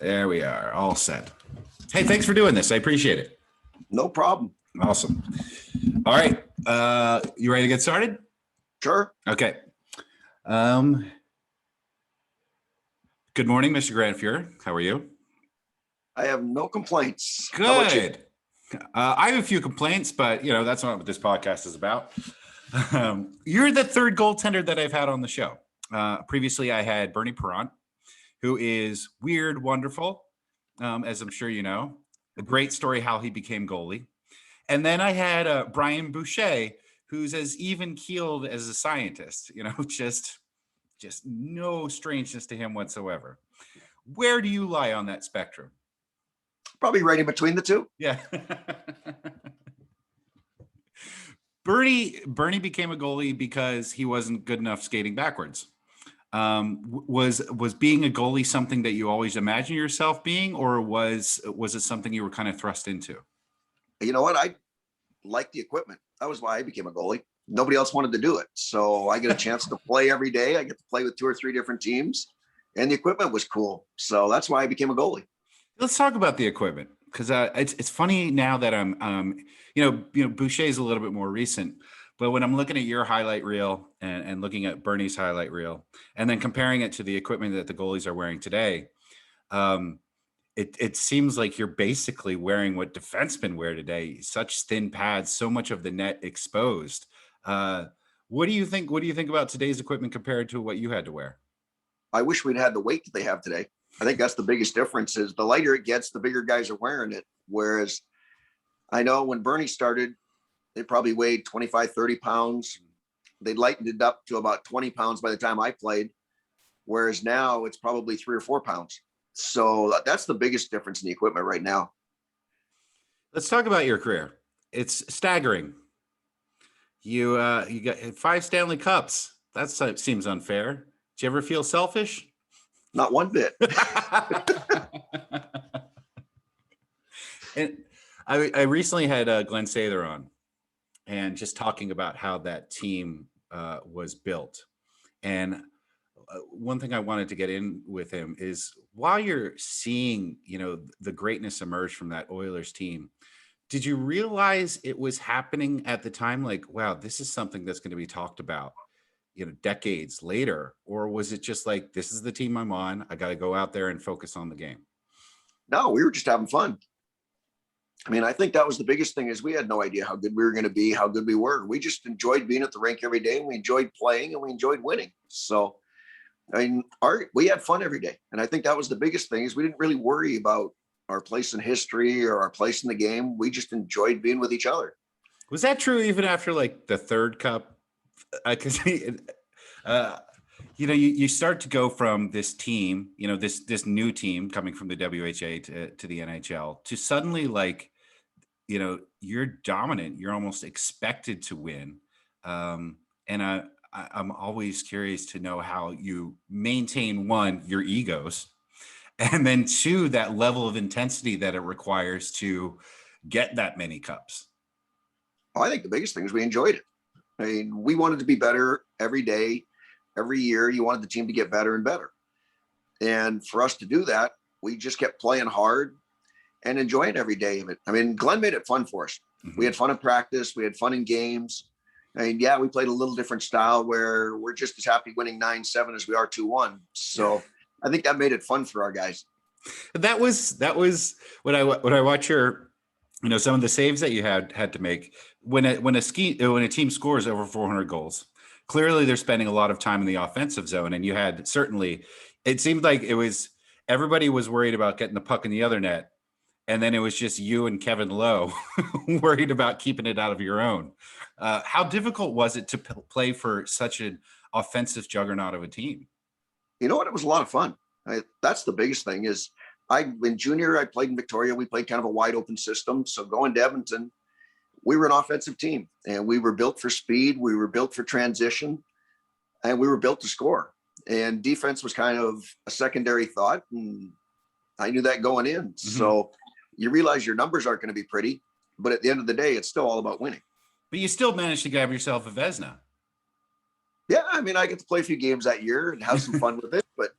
There we are, all set. Hey, thanks for doing this. I appreciate it. No problem. Awesome. All right. You ready to get started? Sure. Okay. Good morning, Mr. Grant Fuhr. How are you? I have no complaints. Good. How about you? I have a few complaints, but that's not what this podcast is about. You're the third goaltender that I've had on the show. Previously, I had Bernie Perrant, who is weird, wonderful, as I'm sure you know. A great story how he became goalie. And then I had Brian Boucher, who's as even-keeled as a scientist, just no strangeness to him whatsoever. Where do you lie on that spectrum? Probably right in between the two. Yeah. Bernie became a goalie because he wasn't good enough skating backwards. Was being a goalie something that you always imagined yourself being, or was it something you were kind of thrust into? You know what? I like the equipment. That was why I became a goalie. Nobody else wanted to do it. So I get a chance to play every day. I get to play with 2 or 3 different teams, and the equipment was cool. So that's why I became a goalie. Let's talk about the equipment, because it's funny now that I'm Boucher's a little bit more recent, but when I'm looking at your highlight reel and looking at Bernie's highlight reel, and then comparing it to the equipment that the goalies are wearing today, it seems like you're basically wearing what defensemen wear today: such thin pads, so much of the net exposed. What do you think? What do you think about today's equipment compared to what you had to wear? I wish we'd had the weight that they have today. I think that's the biggest difference. Is the lighter it gets, the bigger guys are wearing it. Whereas I know when Bernie started, they probably weighed 25, 30 pounds. They lightened it up to about 20 pounds by the time I played. Whereas now it's probably 3 or 4 pounds. So that's the biggest difference in the equipment right now. Let's talk about your career. It's staggering. You got 5 Stanley Cups. That seems unfair. Did you ever feel selfish? Not one bit. And I recently had Glenn Sather on, and just talking about how that team was built. And one thing I wanted to get in with him is, while you're seeing, the greatness emerge from that Oilers team, did you realize it was happening at the time? Like, wow, this is something that's going to be talked about, decades later? Or was it just like, this is the team I'm on, I got to go out there and focus on the game? No, we were just having fun. I mean, I think that was the biggest thing, is we had no idea how good we were going to be, how good we were. We just enjoyed being at the rink every day, and we enjoyed playing, and we enjoyed winning. So, I mean, we had fun every day. And I think that was the biggest thing, is we didn't really worry about our place in history or our place in the game. We just enjoyed being with each other. Was that true even after like the third cup? Because you start to go from this team, this new team coming from the WHA to the NHL, to suddenly, like, you're dominant. You're almost expected to win. And I'm always curious to know how you maintain, 1, your egos, and then 2, that level of intensity that it requires to get that many cups. I think the biggest thing is we enjoyed it. I mean, we wanted to be better every day, every year. You wanted the team to get better and better. And for us to do that, we just kept playing hard and enjoying every day of it. I mean, Glenn made it fun for us. Mm-hmm. We had fun in practice. We had fun in games. I mean, yeah, we played a little different style where we're just as happy winning 9-7 as we are 2-1. So I think that made it fun for our guys. That was when I watch your, some of the saves that you had to make when a team scores over 400 goals. Clearly, they're spending a lot of time in the offensive zone, and you had certainly. It seemed like everybody was worried about getting the puck in the other net, and then it was just you and Kevin Lowe worried about keeping it out of your own. How difficult was it to play for such an offensive juggernaut of a team? You know what? It was a lot of fun. That's the biggest thing. Is in junior, I played in Victoria. We played kind of a wide open system. So going to Edmonton, we were an offensive team, and we were built for speed. We were built for transition, and we were built to score. And defense was kind of a secondary thought. And I knew that going in. Mm-hmm. So you realize your numbers aren't going to be pretty, but at the end of the day, it's still all about winning. But you still managed to grab yourself a Vezina. Yeah, I mean, I get to play a few games that year and have some fun with it. But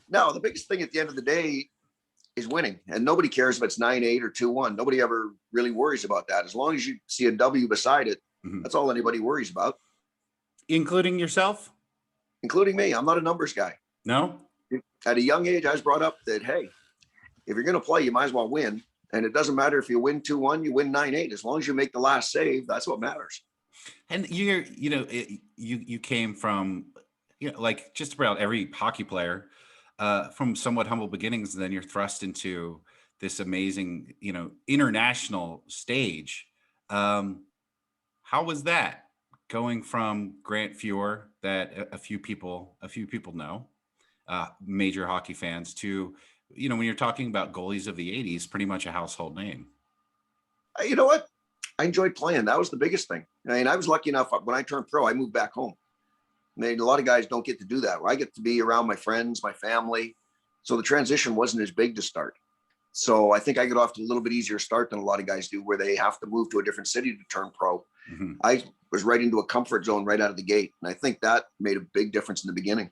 no, the biggest thing at the end of the day, is winning, and nobody cares if it's 9-8 or 2-1. Nobody ever really worries about that. As long as you see a W beside it, that's all anybody worries about. Including yourself? Including me. I'm not a numbers guy. No? At a young age, I was brought up that, hey, if you're going to play, you might as well win. And it doesn't matter if you win 2-1, you win 9-8. As long as you make the last save, that's what matters. And you came from, like just about every hockey player, from somewhat humble beginnings, and then you're thrust into this amazing, international stage. How was that, going from Grant Fuhr, that a few people know, major hockey fans, to, when you're talking about goalies of the 80s, pretty much a household name? You know what? I enjoyed playing. That was the biggest thing. I mean, I was lucky enough when I turned pro, I moved back home. I mean, a lot of guys don't get to do that. I get to be around my friends, my family. So the transition wasn't as big to start. So I think I got off to a little bit easier start than a lot of guys do, where they have to move to a different city to turn pro. I was right into a comfort zone right out of the gate. And I think that made a big difference in the beginning.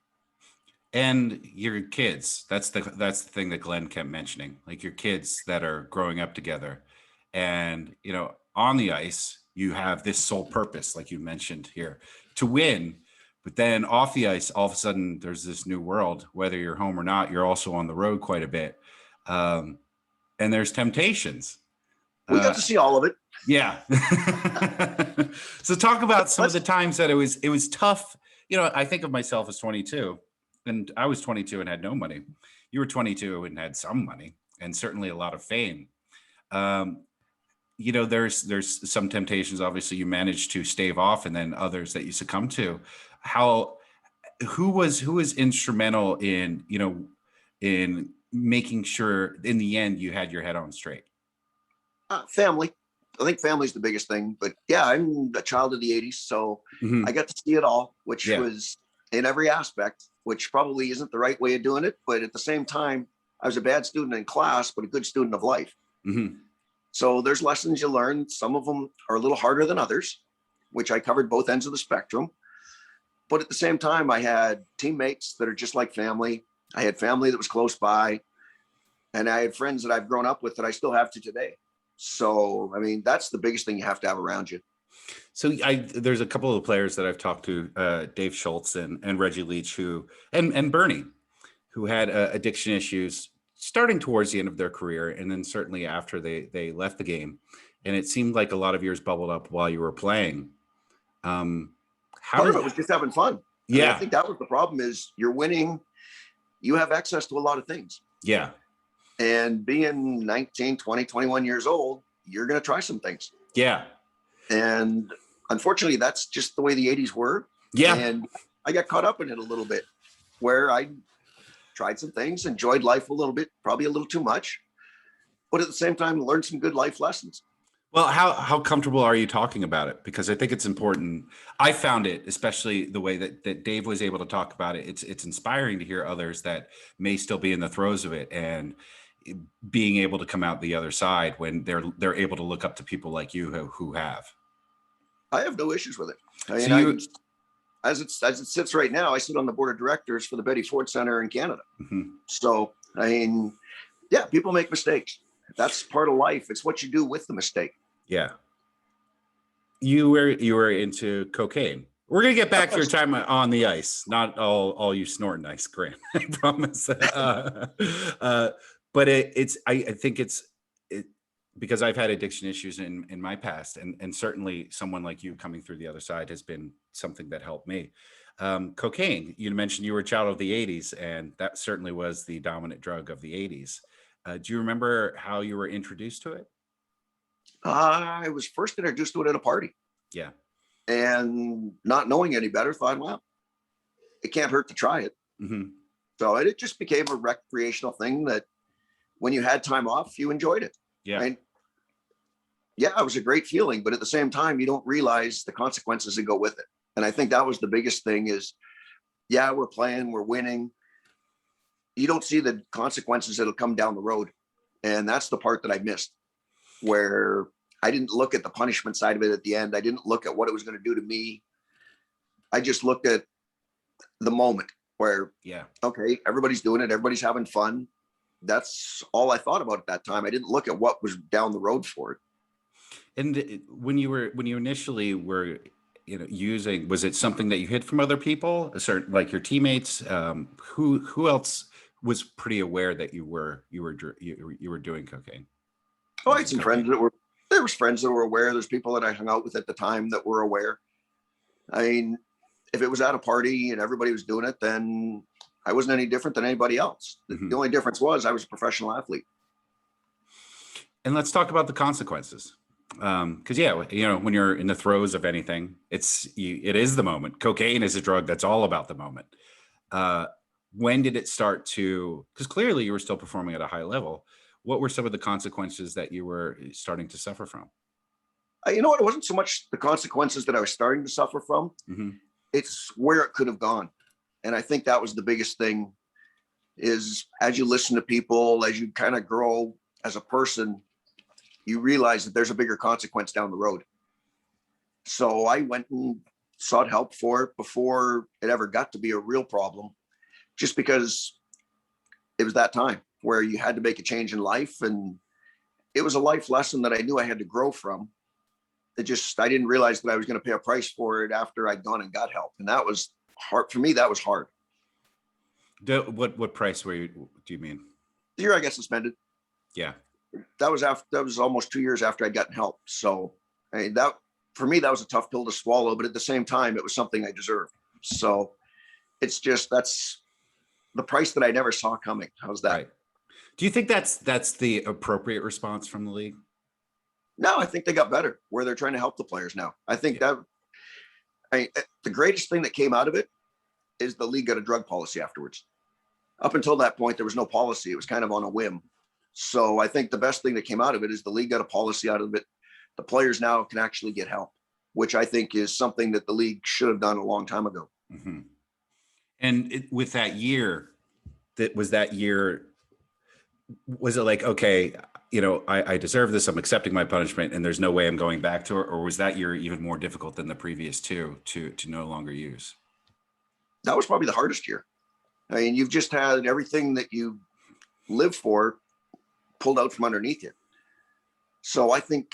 And your kids, that's the thing that Glenn kept mentioning, like your kids that are growing up together. And, on the ice, you have this sole purpose, like you mentioned here, to win. But then off the ice, all of a sudden, there's this new world. Whether you're home or not, you're also on the road quite a bit. And there's temptations. We got to see all of it. Yeah. So talk about some of the times that it was tough. I think of myself as 22, and I was 22 and had no money. You were 22 and had some money, and certainly a lot of fame. There's some temptations, obviously, you managed to stave off, and then others that you succumb to. Who was instrumental in making sure in the end you had your head on straight? Family. I think family's the biggest thing. But yeah, I'm a child of the 80s, so I got to see it all, which was in every aspect, which probably isn't the right way of doing it. But at the same time, I was a bad student in class, but a good student of life. So there's lessons you learn. Some of them are a little harder than others, which I covered both ends of the spectrum. But at the same time, I had teammates that are just like family. I had family that was close by, and I had friends that I've grown up with that I still have to today. So, I mean, that's the biggest thing you have to have around you. So there's a couple of players that I've talked to, Dave Schultz and Reggie Leach, and Bernie, who had addiction issues starting towards the end of their career, and then certainly after they left the game. And it seemed like a lot of yours bubbled up while you were playing. Part of it was just having fun. Yeah. I mean, I think that was the problem, is you're winning. You have access to a lot of things. Yeah. And being 19, 20, 21 years old, you're going to try some things. Yeah. And unfortunately, that's just the way the 80s were. Yeah. And I got caught up in it a little bit, where I tried some things, enjoyed life a little bit, probably a little too much, but at the same time, learned some good life lessons. Well, how comfortable are you talking about it? Because I think it's important. I found it, especially the way that Dave was able to talk about it. It's inspiring to hear others that may still be in the throes of it, and being able to come out the other side when they're able to look up to people like you who have. I have no issues with it. I mean, as it sits right now, I sit on the board of directors for the Betty Ford Center in Canada. So, I mean, yeah, people make mistakes. That's part of life. It's what you do with the mistake. Yeah. You were into cocaine. We're gonna get back to your time on the ice. Not all you snorting ice, Grant. I promise. But I think it's because I've had addiction issues in my past, and certainly someone like you coming through the other side has been something that helped me. Cocaine. You mentioned you were a child of the 80s, and that certainly was the dominant drug of the 80s. Do you remember how you were introduced to it? I was first introduced to it at a party. Yeah. And not knowing any better, thought, well, it can't hurt to try it. So it just became a recreational thing that when you had time off, you enjoyed it. Yeah. And yeah, it was a great feeling, but at the same time, you don't realize the consequences that go with it. And I think that was the biggest thing is, yeah, we're playing, we're winning. You don't see the consequences that'll come down the road. And that's the part that I missed, where I didn't look at the punishment side of it at the end. I didn't look at what it was going to do to me. I just looked at the moment where, okay, everybody's doing it. Everybody's having fun. that's all I thought about at that time. I didn't look at what was down the road for it. And when you initially were, using, was it something that you hid from other people, like your teammates? Who else was pretty aware that you were doing cocaine? Oh, I had some friends there was friends that were aware. There's people that I hung out with at the time that were aware. I mean, if it was at a party and everybody was doing it, then I wasn't any different than anybody else. The only difference was I was a professional athlete. And let's talk about the consequences. Because when you're in the throes of anything, it is the moment. Cocaine is a drug that's all about the moment. When did it start to? Because clearly you were still performing at a high level. What were some of the consequences that you were starting to suffer from? You know what? It wasn't so much the consequences that I was starting to suffer from. It's where it could have gone. And I think that was the biggest thing, is as you listen to people, as you kind of grow as a person, you realize that there's a bigger consequence down the road. So I went and sought help for it before it ever got to be a real problem, just because it was that time where you had to make a change in life. And it was a life lesson that I knew I had to grow from. I didn't realize that I was going to pay a price for it after I'd gone and got help. And that was hard for me. That was hard. What price do you mean? The year I got suspended. Yeah. That was almost 2 years after I'd gotten help. So for me, that was a tough pill to swallow, but at the same time, it was something I deserved. So it's just, that's the price that I never saw coming. How's that? Right. Do you think that's the appropriate response from the league? No, I think they got better where they're trying to help the players now. I think the greatest thing that came out of it is the league got a drug policy afterwards. Up until that point, there was no policy. It was kind of on a whim. So I think the best thing that came out of it is the league got a policy out of it. The players now can actually get help, which I think is something that the league should have done a long time ago. And with that year, was it like, okay, I deserve this, I'm accepting my punishment, and there's no way I'm going back to it? Or was that year even more difficult than the previous two to no longer use? That was probably the hardest year. I mean, you've just had everything that you live for pulled out from underneath you. So I think,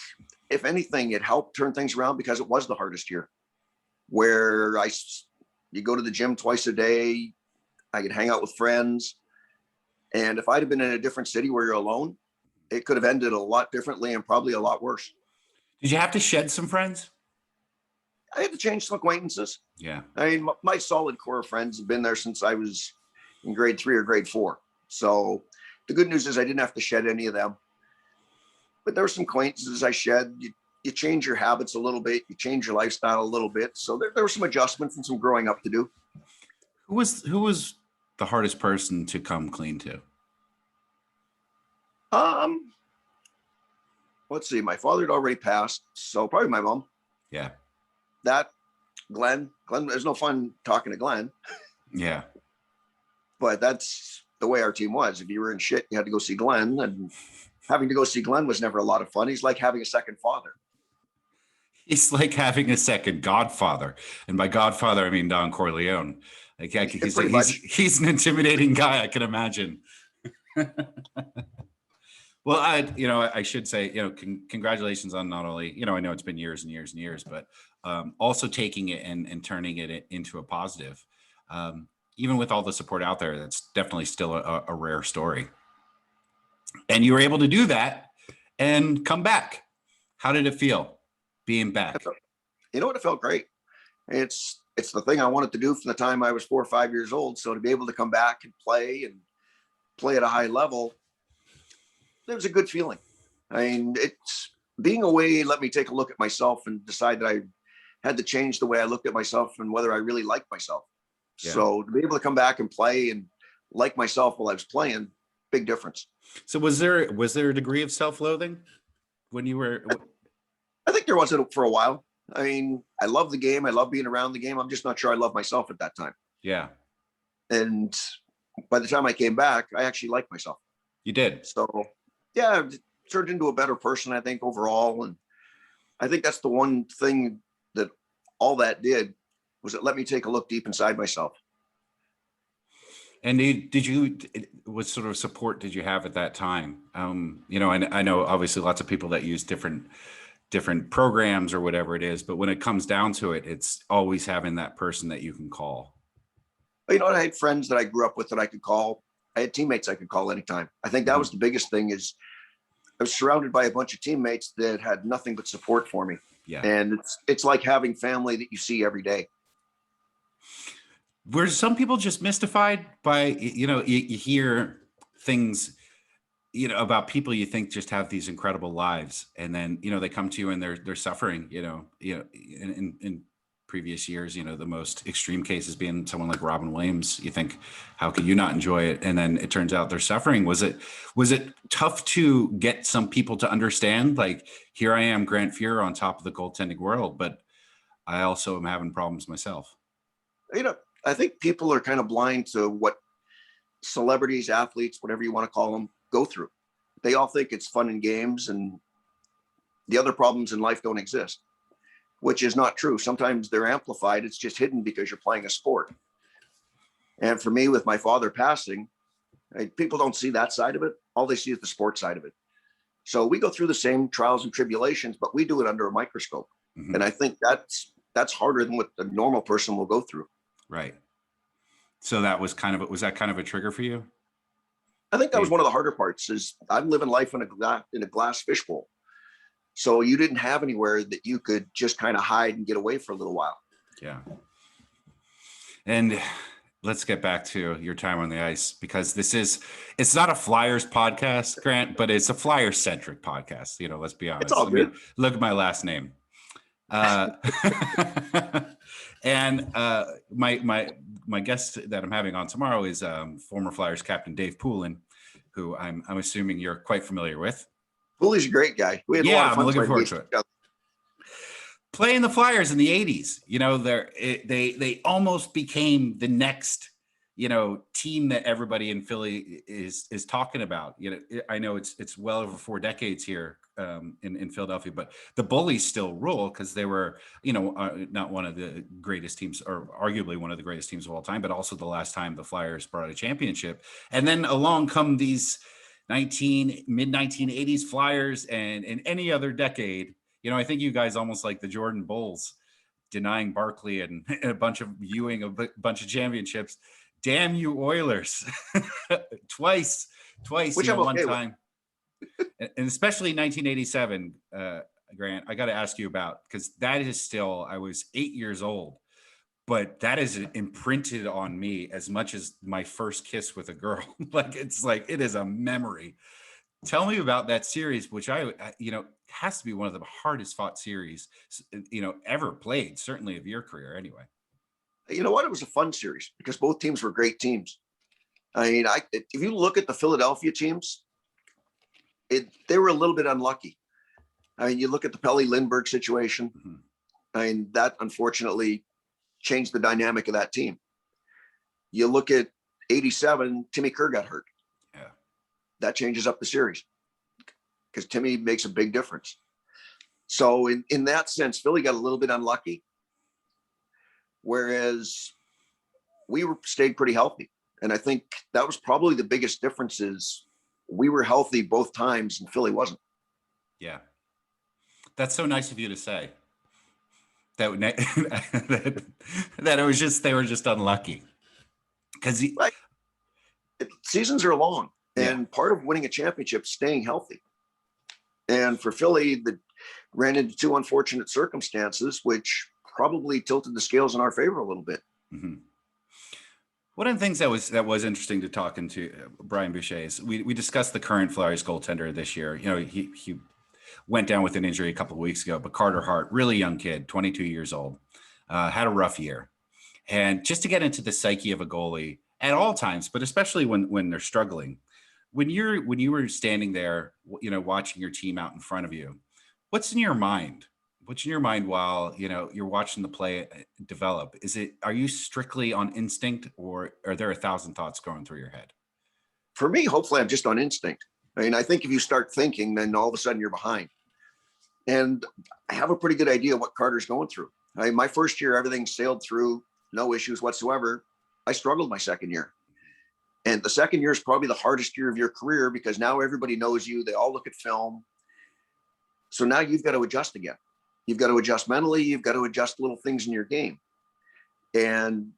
if anything, it helped turn things around because it was the hardest year, where you go to the gym twice a day, I could hang out with friends. And if I'd have been in a different city where you're alone, it could have ended a lot differently and probably a lot worse. Did you have to shed some friends? I had to change some acquaintances. Yeah. I mean, my solid core of friends have been there since I was in grade 3 or grade 4. So the good news is I didn't have to shed any of them. But there were some acquaintances I shed. You change your habits a little bit. You change your lifestyle a little bit. So there were some adjustments and some growing up to do. Who was the hardest person to come clean to? Let's see. My father had already passed, so probably my mom. Yeah. That Glenn, there's no fun talking to Glenn. Yeah. But that's the way our team was. If you were in shit, you had to go see Glenn, and having to go see Glenn was never a lot of fun. He's like having a second father. He's like having a second godfather. And by godfather, I mean Don Corleone. Like, he's an intimidating guy, I can imagine. Well, I should say, congratulations on not only, I know it's been years and years and years, but also taking it and turning it into a positive. Even with all the support out there, that's definitely still a rare story. And you were able to do that and come back. How did it feel being back? You know what? It felt great. It's the thing I wanted to do from the time I was 4 or 5 years old. So to be able to come back and play at a high level, it was a good feeling. I mean, it's being away let me take a look at myself and decide that I had to change the way I looked at myself and whether I really liked myself. Yeah. So to be able to come back and play and like myself while I was playing, big difference. So was there a degree of self-loathing when you were? I think there was for a while. I mean, I love the game. I love being around the game. I'm just not sure I love myself at that time. Yeah. And by the time I came back, I actually liked myself. You did. So yeah, it turned into a better person, I think, overall. And I think that's the one thing that all that did was it let me take a look deep inside myself. And what sort of support did you have at that time? I know obviously lots of people that use different programs or whatever it is, but when it comes down to it, it's always having that person that you can call. I had friends that I grew up with that I could call. I had teammates I could call anytime. I think that was the biggest thing, is I was surrounded by a bunch of teammates that had nothing but support for me. Yeah. And it's like having family that you see every day. Were some people just mystified by, you hear things, about people you think just have these incredible lives, and then, they come to you and they're suffering, in previous years, the most extreme cases being someone like Robin Williams. You think, how could you not enjoy it? And then it turns out they're suffering. Was it tough to get some people to understand, like, here I am, Grant Fuhr, on top of the goaltending world, but I also am having problems myself? I think people are kind of blind to what celebrities, athletes, whatever you want to call them, go through. They all think it's fun and games, and the other problems in life don't exist, which is not true. Sometimes they're amplified. It's just hidden because you're playing a sport. And for me, with my father passing, people don't see that side of it. All they see is the sports side of it. So we go through the same trials and tribulations, but we do it under a microscope. Mm-hmm. And I think that's harder than what the normal person will go through. Right. So that was was that kind of a trigger for you? I think that was one of the harder parts. Is I'm living life in a glass fishbowl. So you didn't have anywhere that you could just kind of hide and get away for a little while. Yeah. And let's get back to your time on the ice, because it's not a Flyers podcast, Grant, but it's a Flyers centric podcast. Let's be honest. It's all good. Look at my last name. And my guest that I'm having on tomorrow is former Flyers captain Dave Poolen, who I'm assuming you're quite familiar with. Pooley's a great guy. We had a lot of fun. I'm looking forward to it. Playing the Flyers in the 80s, they almost became the next, team that everybody in Philly is talking about. I know it's well over 4 decades here in Philadelphia, but the Bullies still rule because they were, not one of the greatest teams, or arguably one of the greatest teams of all time, but also the last time the Flyers brought a championship. And then along come these mid 1980s Flyers, and in any other decade, I think you guys almost like the Jordan Bulls denying Barkley and a bunch of Ewing a bunch of championships. Damn you Oilers. twice, one time. And especially 1987, Grant, I got to ask you about, because that is still, I was 8 years old, but that is imprinted on me as much as my first kiss with a girl. It is a memory. Tell me about that series, which has to be one of the hardest fought series, ever played, certainly of your career anyway. You know what? It was a fun series because both teams were great teams. I mean, if you look at the Philadelphia teams, they were a little bit unlucky. I mean, you look at the Pelle Lindbergh situation. Mm-hmm. I mean, that unfortunately changed the dynamic of that team. You look at 87, Timmy Kerr got hurt. Yeah. That changes up the series because Timmy makes a big difference. So in that sense, Philly got a little bit unlucky. Whereas we stayed pretty healthy. And I think that was probably the biggest difference, is we were healthy both times and Philly wasn't. Yeah. That's so nice of you to say. That it was just, they were just unlucky. Because seasons are long, and part of winning a championship is staying healthy. And for Philly, that ran into 2 unfortunate circumstances, which probably tilted the scales in our favor a little bit. Mm-hmm. One of the things that was interesting to talking to Brian Boucher is we discussed the current Flyers goaltender this year. He went down with an injury a couple of weeks ago, but Carter Hart, really young kid, 22 years old, had a rough year. And just to get into the psyche of a goalie at all times, but especially when they're struggling, when you were standing there, watching your team out in front of you, what's in your mind? What's in your mind while, you're watching the play develop? Are you strictly on instinct, or are there 1,000 thoughts going through your head? For me, hopefully I'm just on instinct. I mean, I think if you start thinking, then all of a sudden you're behind. And I have a pretty good idea what Carter's going through. My first year, everything sailed through, no issues whatsoever. I struggled my second year. And the second year is probably the hardest year of your career because now everybody knows you. They all look at film. So now you've got to adjust again. You've got to adjust mentally. You've got to adjust little things in your game. And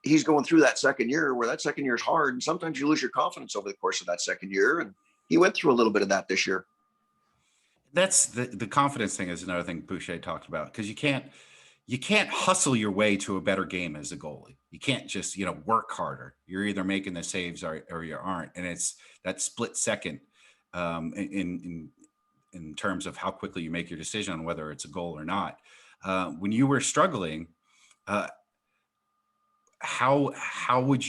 he's going through that second year where that second year is hard. And sometimes you lose your confidence over the course of that second year. And he went through a little bit of that this year. That's the confidence thing is another thing Boucher talked about, because you can't hustle your way to a better game as a goalie. You can't just, work harder. You're either making the saves or you aren't. And it's that split second in terms of how quickly you make your decision on whether it's a goal or not. When you were struggling, how would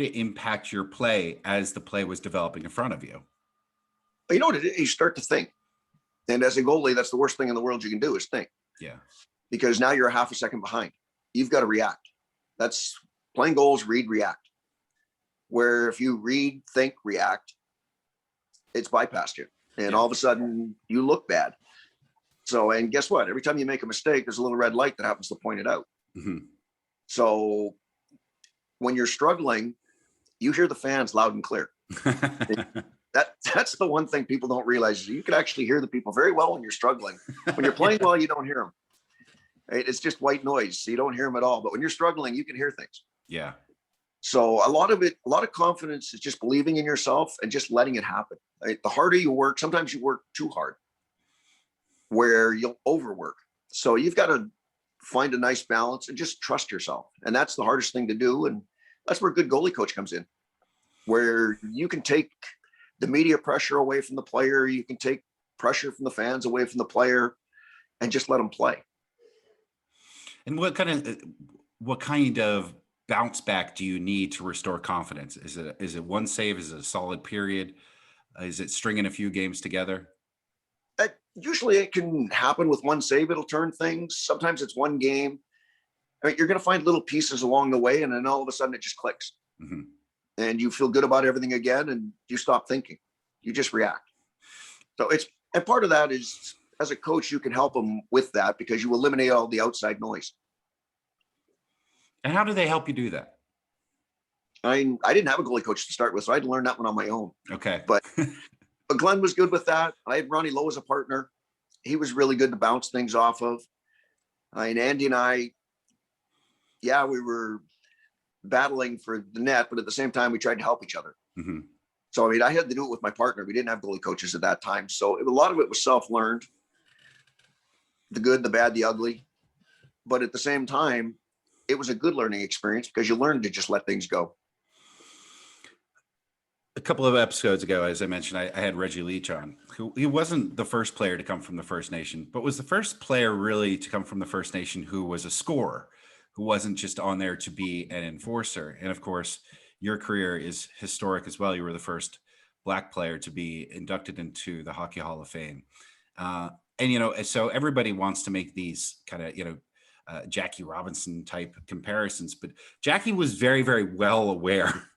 it impact your play as the play was developing in front of you? You know what it is? You start to think. And as a goalie, that's the worst thing in the world you can do is think. Yeah. Because now you're a half a second behind. You've got to react. That's playing goals, read, react. Where if you read, think, react, it's bypassed you. And all of a sudden you look bad. So, and guess what? Every time you make a mistake, there's a little red light that happens to point it out. Mm-hmm. So when you're struggling, you hear the fans loud and clear. That's the one thing people don't realize is you can actually hear the people very well when you're struggling. When you're playing well, you don't hear them. Right? It's just white noise. So you don't hear them at all. But when you're struggling, you can hear things. Yeah. So a lot of confidence is just believing in yourself and just letting it happen. Right? The harder you work, sometimes you work too hard where you'll overwork. So you've got to find a nice balance and just trust yourself. And that's the hardest thing to do. And that's where a good goalie coach comes in, where you can take the media pressure away from the player. You can take pressure from the fans away from the player and just let them play. And what kind of bounce back do you need to restore confidence? Is it one save? Is it a solid period? Is it stringing a few games together? Usually it can happen with one save. It'll turn things. Sometimes it's one game. I mean, you're going to find little pieces along the way, and then all of a sudden it just clicks. Mm-hmm. And you feel good about everything again, and you stop thinking. You just react. So and part of that is, as a coach, you can help them with that because you eliminate all the outside noise. And how do they help you do that? I didn't have a goalie coach to start with, so I had to learn that one on my own. Okay. But Glenn was good with that. I had Ronnie Lowe as a partner. He was really good to bounce things off of. And Andy and I, we were battling for the net, but at the same time, we tried to help each other. Mm-hmm. So, I had to do it with my partner. We didn't have goalie coaches at that time. So a lot of it was self-learned, the good, the bad, the ugly. But at the same time, it was a good learning experience because you learned to just let things go. A couple of episodes ago, as I mentioned, I had Reggie Leach on, who he wasn't the first player to come from the First Nation, but was the first player really to come from the First Nation who was a scorer, who wasn't just on there to be an enforcer. And of course, your career is historic as well. You were the first Black player to be inducted into the Hockey Hall of Fame. So everybody wants to make these kind of, Jackie Robinson type comparisons, but Jackie was very, very well aware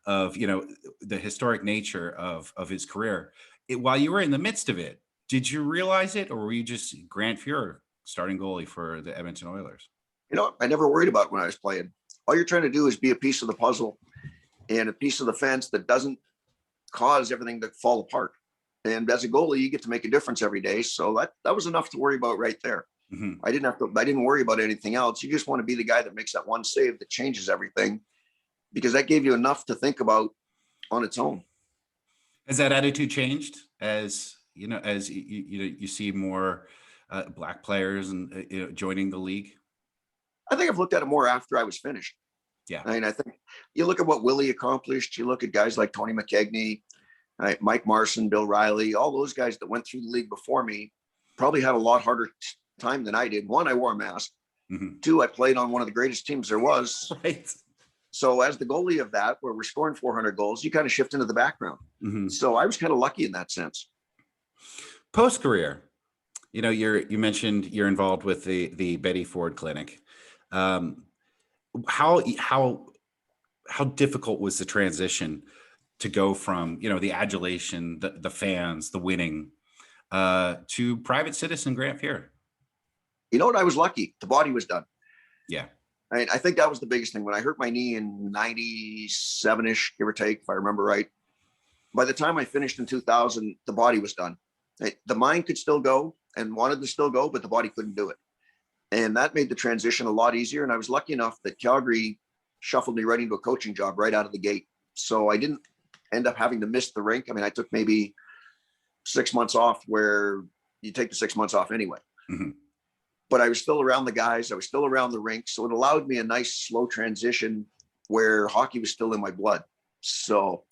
of, the historic nature of his career. While you were in the midst of it, did you realize it, or were you just Grant Fuhr, starting goalie for the Edmonton Oilers? I never worried about it when I was playing. All you're trying to do is be a piece of the puzzle and a piece of the fence that doesn't cause everything to fall apart. And as a goalie, you get to make a difference every day. So that was enough to worry about right there. Mm-hmm. I didn't worry about anything else. You just want to be the guy that makes that one save that changes everything, because that gave you enough to think about on its own. Has that attitude changed as you see more Black players and joining the league? I think I've looked at it more after I was finished. Yeah. I mean, I think you look at what Willie accomplished. You look at guys like Tony McKegney, Mike Marson, Bill Riley, all those guys that went through the league before me probably had a lot harder time than I did. One, I wore a mask. Mm-hmm. Two, I played on one of the greatest teams there was. Right. So as the goalie of that, where we're scoring 400 goals, you kind of shift into the background. Mm-hmm. So I was kind of lucky in that sense. Post-career, you mentioned you're involved with the Betty Ford Clinic. How difficult was the transition to go from, the adulation, the fans, the winning, to private citizen Grant Fuhr? I was lucky. The body was done. Yeah. I think that was the biggest thing. When I hurt my knee in 97-ish, give or take, if I remember right, by the time I finished in 2000, the body was done. The mind could still go and wanted to still go, but the body couldn't do it. And that made the transition a lot easier. And I was lucky enough that Calgary shuffled me right into a coaching job right out of the gate. So I didn't end up having to miss the rink. I mean, I took maybe 6 months off, where you take the 6 months off anyway. Mm-hmm. But I was still around the guys. I was still around the rink. So it allowed me a nice slow transition where hockey was still in my blood. So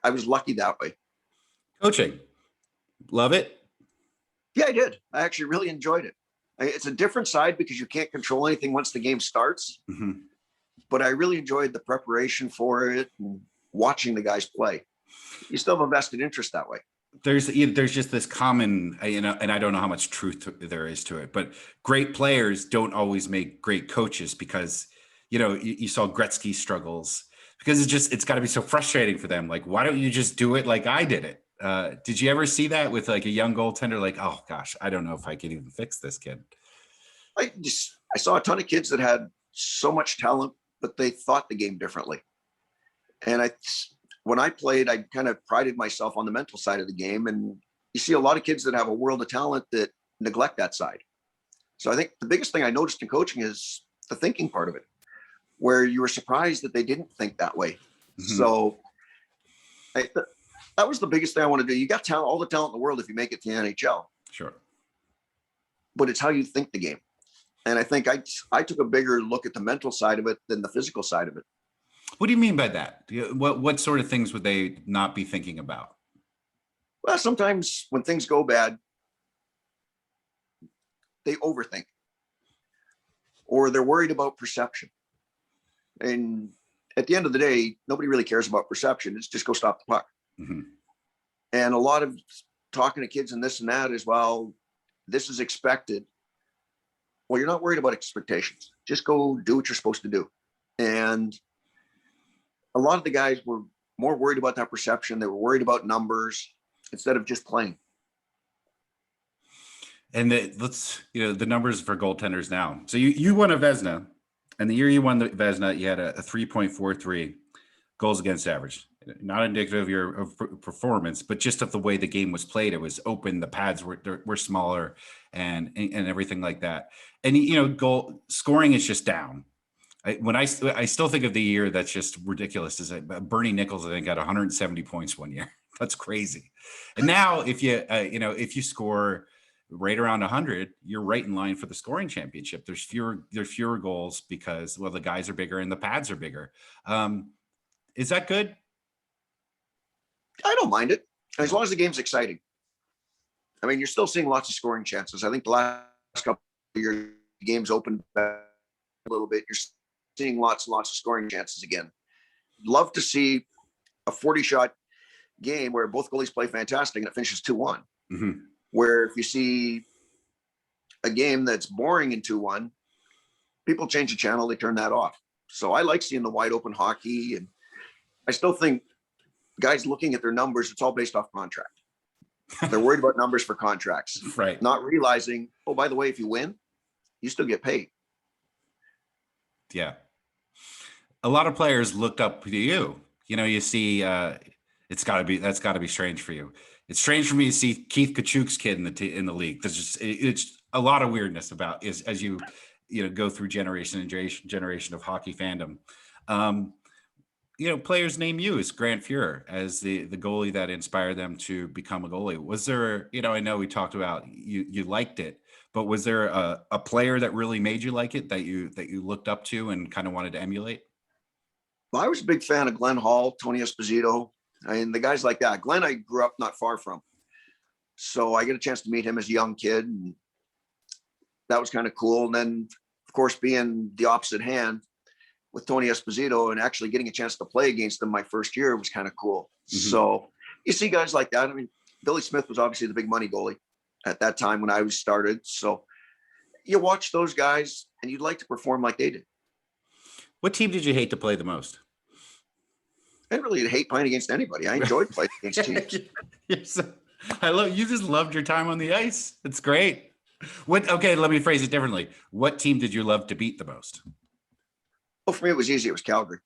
I was lucky that way. Coaching. Love it? Yeah, I did. I actually really enjoyed it. It's a different side because you can't control anything once the game starts. Mm-hmm. But I really enjoyed the preparation for it and watching the guys play. You still have a vested interest that way. There's just this common, and I don't know how much truth there is to it, but great players don't always make great coaches because, you saw Gretzky struggles because it's got to be so frustrating for them. Like, why don't you just do it like I did it? Did you ever see that with like a young goaltender? Like, oh gosh, I don't know if I can even fix this kid. I saw a ton of kids that had so much talent, but they thought the game differently. And when I played, I kind of prided myself on the mental side of the game. And you see a lot of kids that have a world of talent that neglect that side. So I think the biggest thing I noticed in coaching is the thinking part of it, where you were surprised that they didn't think that way. Mm-hmm. So that was the biggest thing I want to do. You got talent, all the talent in the world if you make it to the NHL. Sure. But it's how you think the game. And I think I took a bigger look at the mental side of it than the physical side of it. What do you mean by that? What sort of things would they not be thinking about? Well, sometimes when things go bad, they overthink, or they're worried about perception. And at the end of the day, nobody really cares about perception. It's just go stop the puck. Mm-hmm. And a lot of talking to kids and this and that is, well, this is expected. Well, you're not worried about expectations. Just go do what you're supposed to do. And a lot of the guys were more worried about that perception. They were worried about numbers instead of just playing. And the numbers for goaltenders now. So you won a Vezina, and the year you won the Vezina, you had a 3.43 goals against average. Not indicative of your performance, but just of the way the game was played. It was open. The pads were smaller, and everything like that. And goal scoring is just down. I still think of the year that's just ridiculous is that Bernie Nichols, I think, got 170 points one year. That's crazy. And now if you score right around 100, you're right in line for the scoring championship. There's fewer goals because, well, the guys are bigger and the pads are bigger. Is that good? I don't mind it as long as the game's exciting. I mean, you're still seeing lots of scoring chances. I think the last couple of years, the game's opened a little bit. You're seeing lots and lots of scoring chances again. Love to see a 40-shot game where both goalies play fantastic and it finishes 2-1. Mm-hmm. Where if you see a game that's boring in 2-1, people change the channel, they turn that off. So I like seeing the wide open hockey, and I still think guys looking at their numbers, it's all based off contract. They're worried about numbers for contracts, right? Not realizing, oh, by the way, if you win, you still get paid. Yeah. A lot of players looked up to you. You see, that's got to be strange for you. It's strange for me to see Keith Kachuk's kid in the league. It's a lot of weirdness about as you go through generation and generation of hockey fandom. Players name you as Grant Fuhr as the goalie that inspired them to become a goalie. Was there, I know we talked about you liked it, but was there a player that really made you like it that you looked up to and kind of wanted to emulate? Well, I was a big fan of Glenn Hall, Tony Esposito, and the guys like that. Glenn, I grew up not far from. So I get a chance to meet him as a young kid, and that was kind of cool. And then, of course, being the opposite hand with Tony Esposito and actually getting a chance to play against him my first year was kind of cool. Mm-hmm. So you see guys like that. I mean, Billy Smith was obviously the big money goalie at that time when I was started. So you watch those guys and you'd like to perform like they did. What team did you hate to play the most? I didn't really hate playing against anybody. I enjoyed playing against teams. You just loved your time on the ice. It's great. Okay, let me phrase it differently. What team did you love to beat the most? Well, for me, it was easy. It was Calgary.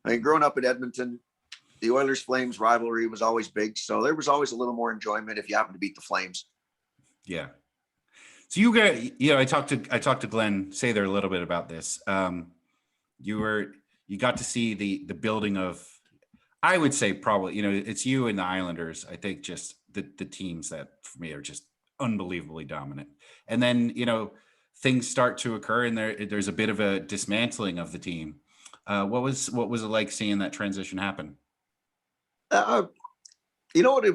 I mean, growing up in Edmonton, the Oilers Flames rivalry was always big. So there was always a little more enjoyment if you happened to beat the Flames. Yeah. So you got, I talked to Glenn Sather a little bit about this. You got to see the building of, I would say probably, it's you and the Islanders. I think just the teams that for me are just unbelievably dominant. And then, things start to occur and there's a bit of a dismantling of the team. What was it like seeing that transition happen? You know what?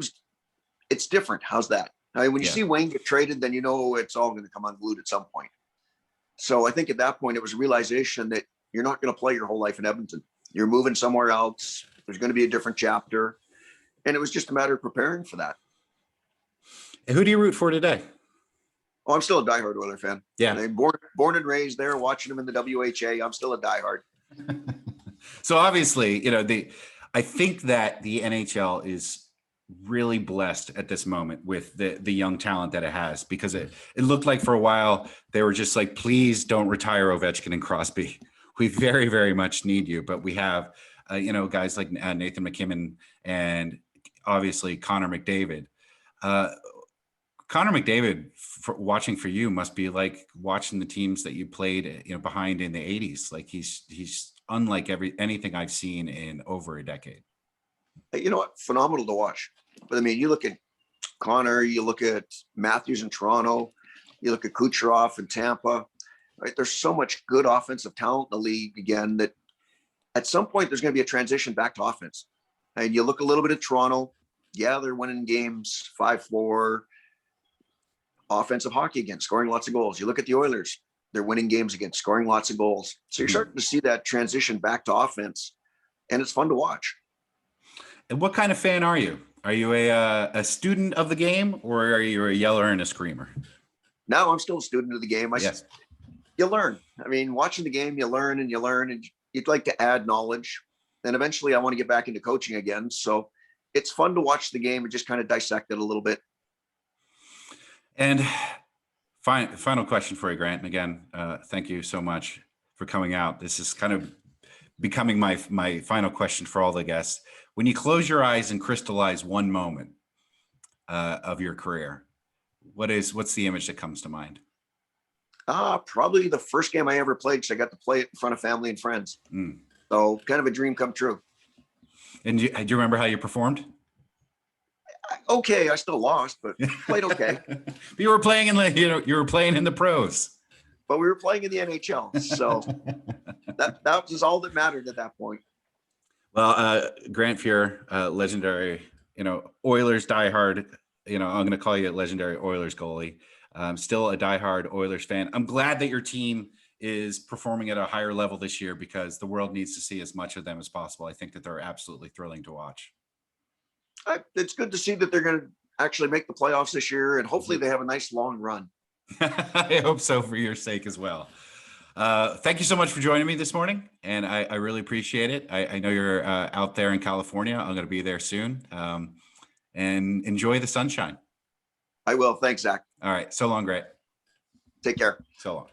It's different. How's that? I mean, when you Yeah. see Wayne get traded, then it's all going to come unglued at some point. So I think at that point, it was a realization that you're not going to play your whole life in Edmonton. You're moving somewhere else. There's going to be a different chapter. And it was just a matter of preparing for that. And who do you root for today? Oh, I'm still a diehard Oiler fan. Yeah. I mean, born and raised there, watching them in the WHA. I'm still a diehard. So obviously, I think that the NHL is really blessed at this moment with the young talent that it has, because it looked like for a while they were just like, please don't retire Ovechkin and Crosby. We very, very much need you. But we have, guys like Nathan McKinnon and obviously Connor McDavid. Connor McDavid, watching for you, must be like watching the teams that you played, behind in the 80s. Like he's unlike anything I've seen in over a decade. You know what? Phenomenal to watch. But I mean, you look at Connor, you look at Matthews in Toronto, you look at Kucherov in Tampa, right? There's so much good offensive talent in the league again that at some point there's going to be a transition back to offense. And you look a little bit at Toronto. Yeah, they're winning games 5-4, offensive hockey again, scoring lots of goals. You look at the Oilers, they're winning games again, scoring lots of goals. So you're starting to see that transition back to offense, and it's fun to watch. And what kind of fan are you? Are you a student of the game, or are you a yeller and a screamer? Now I'm still a student of the game. Yes. You learn. I mean, watching the game, you learn and you'd like to add knowledge. And eventually I want to get back into coaching again. So it's fun to watch the game and just kind of dissect it a little bit. And final question for you, Grant. And again, thank you so much for coming out. This is kind of becoming my final question for all the guests. When you close your eyes and crystallize one moment of your career, what's the image that comes to mind? Probably the first game I ever played, because I got to play it in front of family and friends. So kind of a dream come true. And do you remember how you performed? Okay, I still lost, but played okay. You were playing in the pros. But we were playing in the NHL, so that was all that mattered at that point. Well, Grant Fuhr, legendary, Oilers diehard. I'm going to call you a legendary Oilers goalie. Still a diehard Oilers fan. I'm glad that your team is performing at a higher level this year, because the world needs to see as much of them as possible. I think that they're absolutely thrilling to watch. It's good to see that they're going to actually make the playoffs this year, and hopefully they have a nice long run. I hope so, for your sake as well. Thank you so much for joining me this morning, and I really appreciate it. I know you're out there in California. I'm going to be there soon, and enjoy the sunshine. I will. Thanks, Zach. All right. So long, Grant. Take care. So long.